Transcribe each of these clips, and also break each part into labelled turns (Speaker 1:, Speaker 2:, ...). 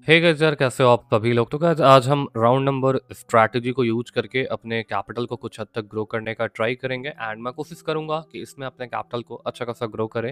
Speaker 1: Hey guys यार, कैसे हो आप सभी लोग। तो गाइस आज हम राउंड नंबर स्ट्रैटेजी को यूज करके अपने कैपिटल को कुछ हद तक ग्रो करने का ट्राई करेंगे एंड मैं कोशिश करूंगा कि इसमें अपने कैपिटल को अच्छा खासा ग्रो करें।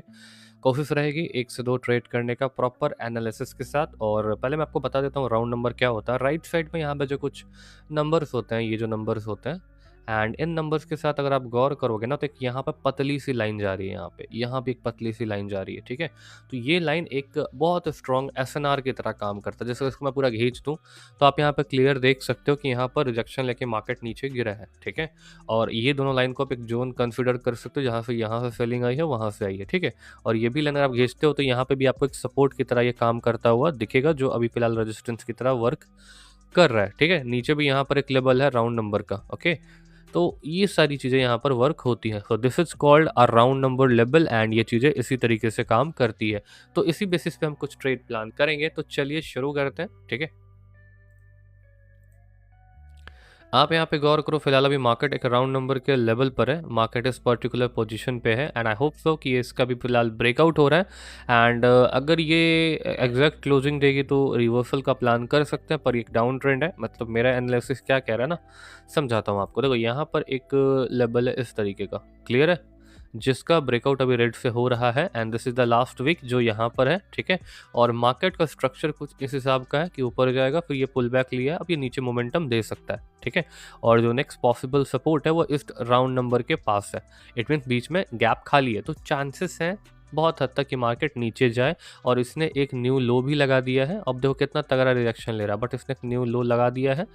Speaker 1: कोशिश रहेगी एक से दो ट्रेड करने का प्रॉपर एनालिसिस के साथ। और पहले मैं आपको बता देता हूँ राउंड नंबर क्या होता है। राइट साइड में यहाँ पे जो कुछ नंबर्स होते हैं, ये जो नंबर्स होते हैं एंड इन नंबर्स के साथ अगर आप गौर करोगे ना, तो एक यहाँ पर पतली सी लाइन जा रही है, यहाँ पे एक पतली सी लाइन जा रही है, ठीक है। तो ये लाइन एक बहुत स्ट्रॉन्ग एसएनआर की तरह काम करता है। जैसे इसको मैं पूरा खींच दूं तो आप यहाँ पे क्लियर देख सकते हो कि यहाँ पर रिजेक्शन लेके मार्केट नीचे गिरा है, ठीक है। और ये दोनों लाइन को आप एक जोन कंसिडर कर सकते हो, यहाँ से सेलिंग आई है, वहां से आई है, ठीक है। और ये भी लाइन अगर आप खींचते हो तो यहाँ पे भी आपको एक सपोर्ट की तरह ये काम करता हुआ दिखेगा, जो अभी फिलहाल रेजिस्टेंस की तरह वर्क कर रहा है, ठीक है। नीचे भी यहाँ पर एक लेवल है राउंड नंबर का, ओके। तो ये सारी चीज़ें यहाँ पर वर्क होती हैं। So this is called a round number level and ये चीज़ें इसी तरीके से काम करती है। तो इसी बेसिस पे हम कुछ ट्रेड प्लान करेंगे। तो चलिए शुरू करते हैं, ठीक है। आप यहाँ पे गौर करो, फिलहाल अभी मार्केट एक राउंड नंबर के लेवल पर है, मार्केट इस पर्टिकुलर पोजीशन पे है एंड आई होप सो कि इसका भी फिलहाल ब्रेकआउट हो रहा है एंड अगर ये एग्जैक्ट क्लोजिंग देगी तो रिवर्सल का प्लान कर सकते हैं। पर एक डाउन ट्रेंड है, मतलब मेरा एनालिसिस क्या कह रहा है ना, समझाता हूँ आपको। देखो यहाँ पर एक लेवल है इस तरीके का, क्लियर है, जिसका ब्रेकआउट अभी रेड से हो रहा है and this is the last week जो यहाँ पर है, ठीक है। और मार्केट का स्ट्रक्चर कुछ इस हिसाब का है कि ऊपर जाएगा, फिर ये पुल बैक लिया, अब ये नीचे मोमेंटम दे सकता है, ठीक है। और जो नेक्स्ट पॉसिबल सपोर्ट है वो इस राउंड नंबर के पास है। इट मीन्स बीच में गैप खाली है, तो चांसेस हैं बहुत हद तक कि मार्केट नीचे जाए। और इसने एक न्यू लो भी लगा दिया है। अब देखो कितना तगड़ा रिएक्शन ले रहा है, बट इसने एक न्यू लो लगा दिया है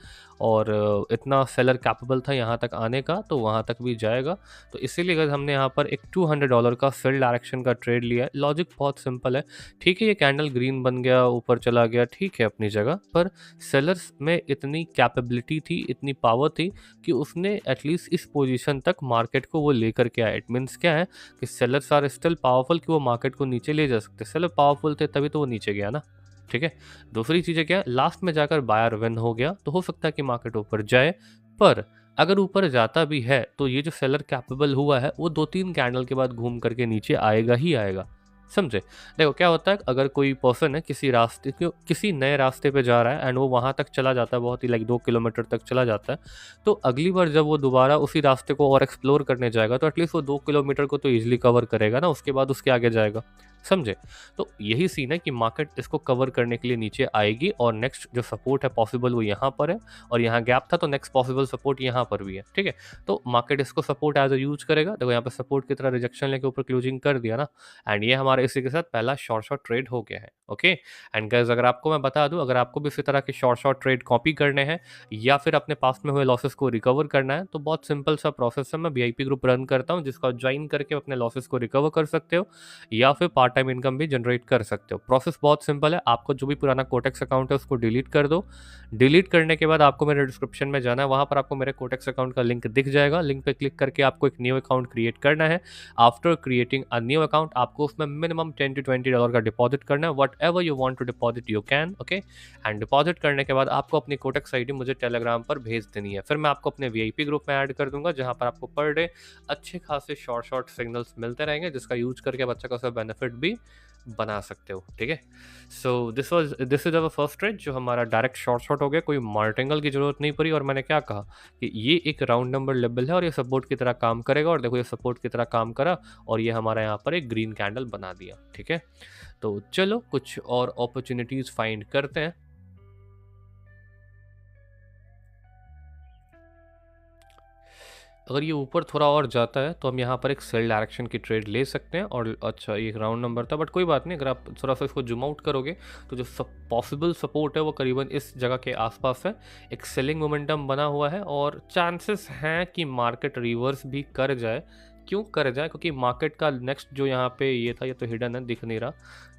Speaker 1: और इतना सेलर कैपेबल था यहाँ तक आने का, तो वहाँ तक भी जाएगा। तो इसीलिए अगर हमने यहाँ पर एक $200 का सेल डायरेक्शन का ट्रेड लिया है। लॉजिक बहुत सिंपल है, ठीक है। ये कैंडल ग्रीन बन गया, ऊपर चला गया, ठीक है अपनी जगह, पर सेलर्स में इतनी कैपेबिलिटी थी, इतनी पावर थी कि उसने एटलीस्ट इस पोजीशन तक मार्केट को वो लेकर के आया। इट मीन्स क्या है कि सेलर्स आर स्टिल पावरफुल कि वो मार्केट को नीचे ले जा सकते। सेलर पावरफुल थे तभी तो वो नीचे गया ना, ठीक है। दूसरी चीज़ है क्या, लास्ट में जाकर बायर विन हो गया, तो हो सकता है कि मार्केट ऊपर जाए। पर अगर ऊपर जाता भी है तो ये जो सेलर कैपेबल हुआ है वो 2-3 कैंडल के बाद घूम करके नीचे आएगा ही आएगा, समझे। देखो क्या होता है, अगर कोई पर्सन है किसी नए रास्ते पे जा रहा है एंड वो वहां तक चला जाता है, बहुत ही लाइक 2 किलोमीटर तक चला जाता है, तो अगली बार जब वो दोबारा उसी रास्ते को और एक्सप्लोर करने जाएगा तो एटलीस्ट वो 2 किलोमीटर को तो इजिली कवर करेगा ना, उसके बाद उसके आगे जाएगा, समझे। तो यही सीन है कि मार्केट इसको कवर करने के लिए नीचे आएगी और नेक्स्ट जो सपोर्ट है पॉसिबल वो यहाँ पर है, और यहाँ गैप था तो नेक्स्ट पॉसिबल सपोर्ट यहाँ पर भी है, ठीक है। तो मार्केट इसको सपोर्ट एज अ यूज करेगा। देखो यहाँ पे सपोर्ट की तरह रिजेक्शन लेके ऊपर क्लोजिंग कर दिया ना, एंड ये हमारे इसी के साथ पहला शॉर्ट ट्रेड हो गया है, ओके। एंड गाइस अगर आपको मैं बता दूं, अगर आपको भी इसी तरह के शॉर्ट ट्रेड कॉपी करने हैं या फिर अपने पास में हुए लॉसेस को रिकवर करना है, तो बहुत सिंपल सा प्रोसेस है। मैं वीआईपी ग्रुप रन करता हूँ, जिसको ज्वाइन करके अपने लॉसेस को रिकवर कर सकते हो या फिर पार्ट टाइम इनकम भी जनरेट कर सकते हो। प्रोसेस बहुत सिंपल है, आपको जो भी पुराना कोटेक्स अकाउंट है उसको डिलीट कर दो। डिलीट करने के बाद आपको मेरे डिस्क्रिप्शन में जाना है, वहां पर आपको मेरे कोटेक्स अकाउंट का लिंक दिख जाएगा। लिंक पे क्लिक करके आपको एक न्यू अकाउंट क्रिएट करना है। After creating a new account आपको उसमें मिनिमम $10 to $20 का डिपॉजिट करना है। Whatever you want to deposit you can, okay. And deposit करने के बाद आपको अपनी कोटेक्स आईडी मुझे टेलीग्राम पर भेज देनी है। फिर मैं आपको अपने वीआईपी ग्रुप में ऐड कर दूंगा, जहां पर आपको पर डे अच्छे खासे शॉर्ट सिग्नल्स मिलते रहेंगे, जिसका यूज करके आप अच्छा खासा बेनिफिट भी बना सकते हो, ठीक है। So this is our first trade, जो हमारा डायरेक्ट शॉर्ट हो गया, कोई मार्टिंगल की जरूरत नहीं पड़ी। और मैंने क्या कहा कि ये एक राउंड नंबर लेवल है और ये सपोर्ट की तरह काम करेगा, और देखो ये सपोर्ट की तरह काम करा और ये हमारा यहाँ पर एक ग्रीन कैंडल बना दिया, ठीक है। तो चलो कुछ और अपॉर्चुनिटीज फाइंड करते हैं। अगर ये ऊपर थोड़ा और जाता है तो हम यहाँ पर एक सेल डायरेक्शन की ट्रेड ले सकते हैं। और अच्छा, ये एक राउंड नंबर था, बट कोई बात नहीं। अगर आप थोड़ा सा इसको जूम आउट करोगे तो जो पॉसिबल सपोर्ट है वो करीबन इस जगह के आसपास है। एक सेलिंग मोमेंटम बना हुआ है और चांसेस हैं कि मार्केट रिवर्स भी कर जाए। क्यों कर जाए, क्योंकि मार्केट का नेक्स्ट जो यहाँ पे ये था, ये तो हिडन है, दिख नहीं रहा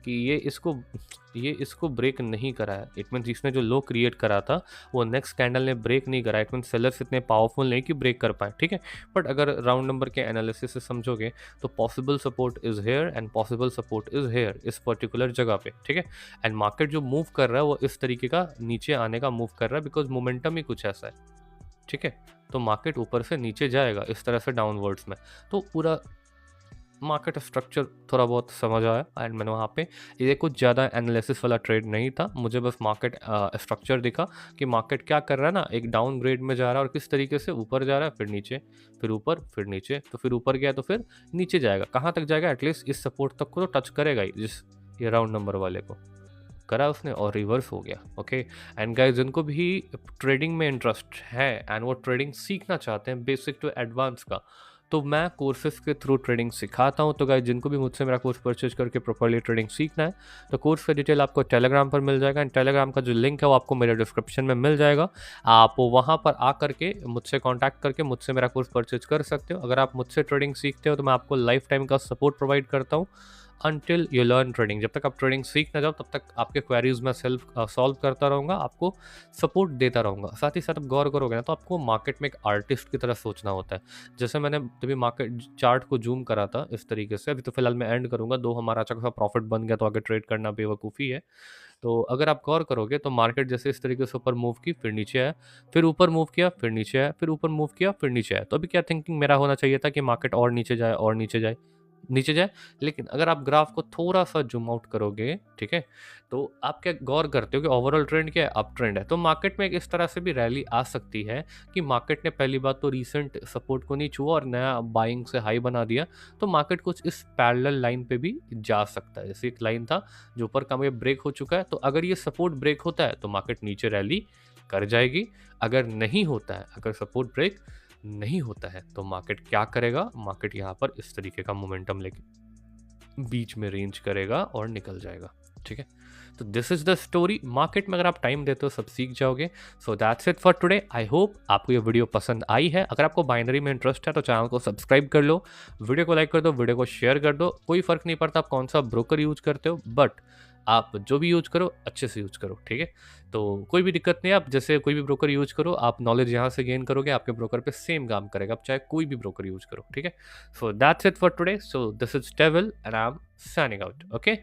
Speaker 1: कि ये इसको ब्रेक नहीं करा है। इट मीन्स इसने जो लो क्रिएट करा था वो नेक्स्ट कैंडल ने ब्रेक नहीं करा। इट मीन सेलर्स इतने पावरफुल नहीं कि ब्रेक कर पाए, ठीक है। बट अगर राउंड नंबर के एनालिसिस से समझोगे तो possible support is here and possible support is here, इस पर्टिकुलर जगह पे, ठीक है। एंड मार्केट जो मूव कर रहा है वो इस तरीके का नीचे आने का मूव कर रहा है, बिकॉज मोमेंटम ही कुछ ऐसा है, ठीक है। तो मार्केट ऊपर से नीचे जाएगा इस तरह से डाउनवर्ड्स में। तो पूरा मार्केट स्ट्रक्चर थोड़ा बहुत समझ आया एंड मैंने वहाँ पे ये कुछ ज़्यादा एनालिसिस वाला ट्रेड नहीं था, मुझे बस मार्केट स्ट्रक्चर दिखा कि मार्केट क्या कर रहा है ना, एक डाउन ग्रेड में जा रहा है और किस तरीके से ऊपर जा रहा है, फिर नीचे, फिर ऊपर, फिर नीचे, तो फिर ऊपर गया तो फिर नीचे जाएगा, कहाँ तक जाएगा, एटलीस्ट इस सपोर्ट तक को तो टच करेगा ही, जिस ये राउंड नंबर वाले को करा उसने और रिवर्स हो गया। ओके एंड गाइस, जिनको भी ट्रेडिंग में इंटरेस्ट है एंड वो ट्रेडिंग सीखना चाहते हैं बेसिक टू एडवांस का, तो मैं कोर्सेज के थ्रू ट्रेडिंग सिखाता हूँ। तो गाइस, जिनको भी मुझसे मेरा कोर्स परचेज करके प्रॉपर्ली ट्रेडिंग सीखना है, तो कोर्स का डिटेल आपको टेलीग्राम पर मिल जाएगा एंड टेलीग्राम का जो लिंक है वो आपको मेरे डिस्क्रिप्शन में मिल जाएगा। आप वहाँ पर आ करके मुझसे कॉन्टैक्ट करके मुझसे मेरा कोर्स परचेज कर सकते हो। अगर आप मुझसे ट्रेडिंग सीखते हो तो मैं आपको लाइफ टाइम का सपोर्ट प्रोवाइड करता हूँ अनटिल यू लर्न ट्रेडिंग। जब तक आप ट्रेडिंग सीख ना जाओ तब तक आपके क्वेरीज में सेल्फ सॉल्व करता रहूँगा, आपको सपोर्ट देता रहूँगा। साथ ही साथ आप गौर करोगे ना तो आपको मार्केट में एक आर्टिस्ट की तरह सोचना होता है। जैसे मैंने तभी मार्केट चार्ट को जूम करा था इस तरीके से, अभी तो फिलहाल मैं एंड करूँगा, दो हमारा अच्छा खासा प्रॉफिट बन गया तो आगे ट्रेड करना बेवकूफ़ी है। तो अगर आप गौर करोगे तो मार्केट जैसे इस तरीके से ऊपर मूव की, फिर नीचे आया, फिर ऊपर मूव किया, फिर नीचे आया, फिर ऊपर मूव किया, फिर नीचे आया। तो अभी क्या थिंकिंग मेरा होना चाहिए था कि मार्केट और नीचे जाए और नीचे जाए, नीचे जाए। लेकिन अगर आप ग्राफ को थोड़ा सा जूम आउट करोगे, ठीक है, तो आप क्या गौर करते हो कि ओवरऑल ट्रेंड क्या है, अप ट्रेंड है। तो मार्केट में एक इस तरह से भी रैली आ सकती है कि मार्केट ने पहली बात तो रीसेंट सपोर्ट को नहीं छुआ और नया बाइंग से हाई बना दिया, तो मार्केट कुछ इस पैरेलल लाइन पे भी जा सकता है। जैसे एक लाइन था जो ऊपर का ये ब्रेक हो चुका है, तो अगर ये सपोर्ट ब्रेक होता है तो मार्केट नीचे रैली कर जाएगी। अगर नहीं होता है, अगर सपोर्ट ब्रेक नहीं होता है तो मार्केट क्या करेगा, मार्केट यहाँ पर इस तरीके का मोमेंटम लेके बीच में रेंज करेगा और निकल जाएगा। ठीक है, तो this is the story. Market में अगर आप टाइम देते हो सब सीख जाओगे। So that's it for today. I hope आपको ये वीडियो पसंद आई है। अगर आपको बाइनरी में इंटरेस्ट है तो चैनल को सब्सक्राइब कर लो, वीडियो को लाइक कर दो, वीडियो को शेयर कर दो। कोई फर्क नहीं पड़ता आप कौन सा ब्रोकर यूज करते हो, बट आप जो भी यूज करो अच्छे से यूज करो। ठीक है, तो कोई भी दिक्कत नहीं है, आप जैसे कोई भी ब्रोकर यूज करो, आप नॉलेज यहाँ से गेन करोगे, आपके ब्रोकर पे सेम काम करेगा, आप चाहे कोई भी ब्रोकर यूज करो। ठीक है, so that's it for today. So this is devil and I am signing out. Okay.